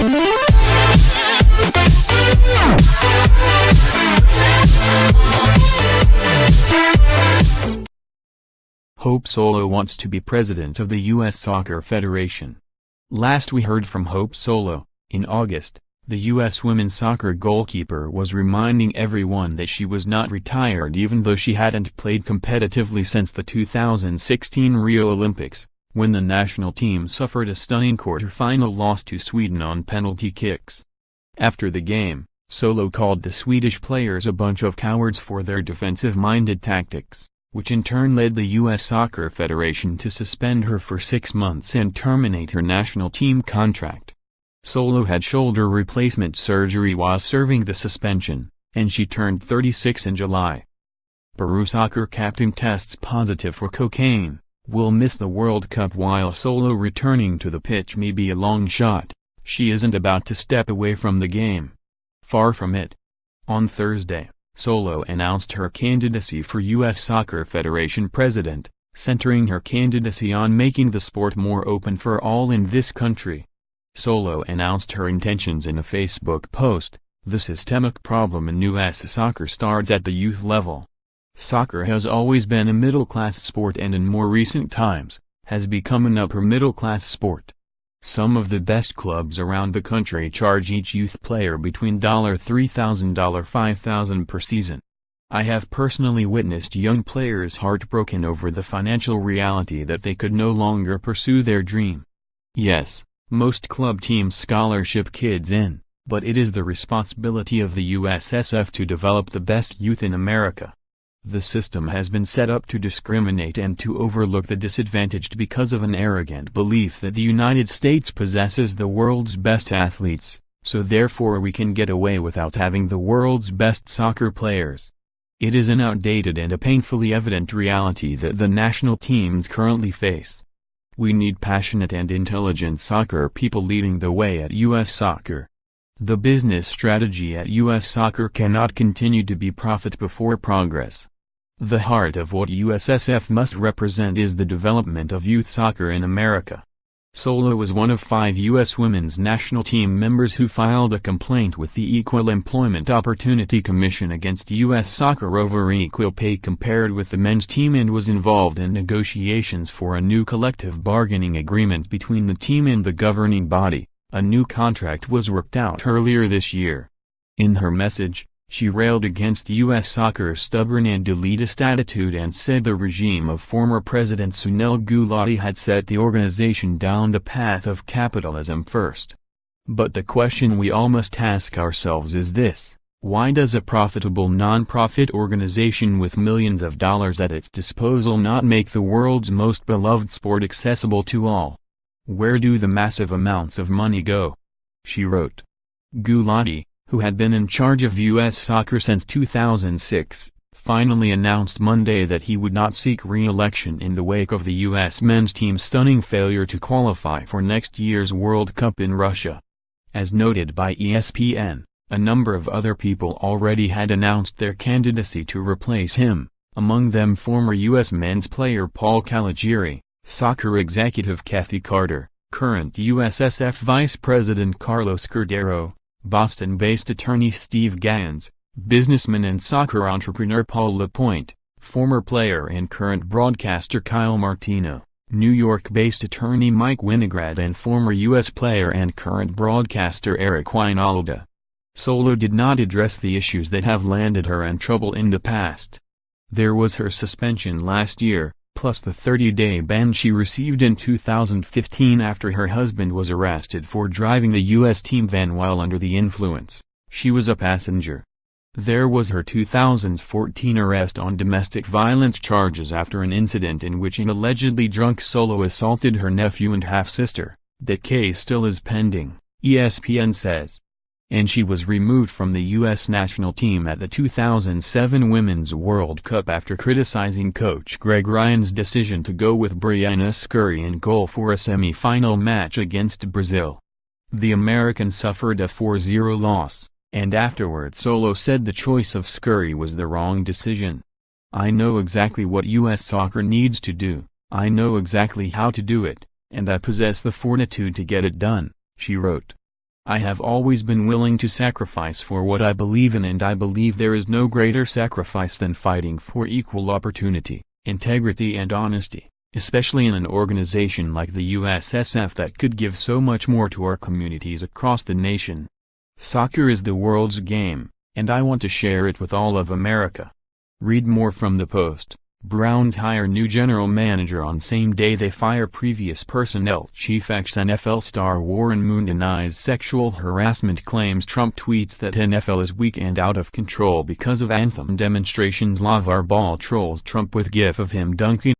Hope Solo wants to be president of the U.S. Soccer Federation. Last we heard from Hope Solo, in August, the U.S. women's soccer goalkeeper was reminding everyone that she was not retired even though she hadn't played competitively since the 2016 Rio Olympics, when the national team suffered a stunning quarterfinal loss to Sweden on penalty kicks. After the game, Solo called the Swedish players a bunch of cowards for their defensive-minded tactics, which in turn led the U.S. Soccer Federation to suspend her for 6 months and terminate her national team contract. Solo had shoulder replacement surgery while serving the suspension, and she turned 36 in July. Peru soccer captain tests positive for cocaine, will miss the World Cup while Solo returning to the pitch may be a long shot. She isn't about to step away from the game. Far from it. On Thursday, Solo announced her candidacy for U.S. Soccer Federation president, centering her candidacy on making the sport more open for all in this country. Solo announced her intentions in a Facebook post. The systemic problem in U.S. soccer starts at the youth level. Soccer has always been a middle-class sport and in more recent times, has become an upper-middle-class sport. Some of the best clubs around the country charge each youth player between $3,000 and $5,000 per season. I have personally witnessed young players heartbroken over the financial reality that they could no longer pursue their dream. Yes, most club teams scholarship kids in, but it is the responsibility of the USSF to develop the best youth in America. The system has been set up to discriminate and to overlook the disadvantaged because of an arrogant belief that the United States possesses the world's best athletes, so therefore we can get away without having the world's best soccer players. It is an outdated and a painfully evident reality that the national teams currently face. We need passionate and intelligent soccer people leading the way at U.S. soccer. The business strategy at U.S. soccer cannot continue to be profit before progress. The heart of what USSF must represent is the development of youth soccer in America. Solo was one of 5 U.S. women's national team members who filed a complaint with the Equal Employment Opportunity Commission against U.S. soccer over equal pay compared with the men's team and was involved in negotiations for a new collective bargaining agreement between the team and the governing body. A new contract was worked out earlier this year. In her message, she railed against U.S. soccer's stubborn and elitist attitude and said the regime of former President Sunil Gulati had set the organization down the path of capitalism first. But the question we all must ask ourselves is this: why does a profitable non-profit organization with millions of dollars at its disposal not make the world's most beloved sport accessible to all? Where do the massive amounts of money go? She wrote. Gulati, who had been in charge of U.S. soccer since 2006, finally announced Monday that he would not seek re-election in the wake of the U.S. men's team's stunning failure to qualify for next year's World Cup in Russia. As noted by ESPN, a number of other people already had announced their candidacy to replace him, among them former U.S. men's player Paul Caligiuri, soccer executive Kathy Carter, current USSF Vice President Carlos Cordero, Boston-based attorney Steve Gans, businessman and soccer entrepreneur Paul Lapointe, former player and current broadcaster Kyle Martino, New York-based attorney Mike Winograd and former U.S. player and current broadcaster Eric Wynalda. Solo did not address the issues that have landed her in trouble in the past. There was her suspension last year, plus the 30-day ban she received in 2015 after her husband was arrested for driving the U.S. team van while under the influence. She was a passenger. There was her 2014 arrest on domestic violence charges after an incident in which an allegedly drunk Solo assaulted her nephew and half-sister. That case still is pending, ESPN says. And she was removed from the U.S. national team at the 2007 Women's World Cup after criticizing coach Greg Ryan's decision to go with Brianna Scurry in goal for a semi-final match against Brazil. The American suffered a 4-0 loss, and afterward Solo said the choice of Scurry was the wrong decision. "I know exactly what U.S. soccer needs to do, I know exactly how to do it, and I possess the fortitude to get it done," she wrote. I have always been willing to sacrifice for what I believe in, and I believe there is no greater sacrifice than fighting for equal opportunity, integrity and honesty, especially in an organization like the USSF that could give so much more to our communities across the nation. Soccer is the world's game, and I want to share it with all of America. Read more from the Post. Browns hire new general manager on same day they fire previous personnel chief. Ex-NFL star Warren Moon denies sexual harassment claims. Trump tweets that NFL is weak and out of control because of anthem demonstrations. LaVar Ball trolls Trump with gif of him dunking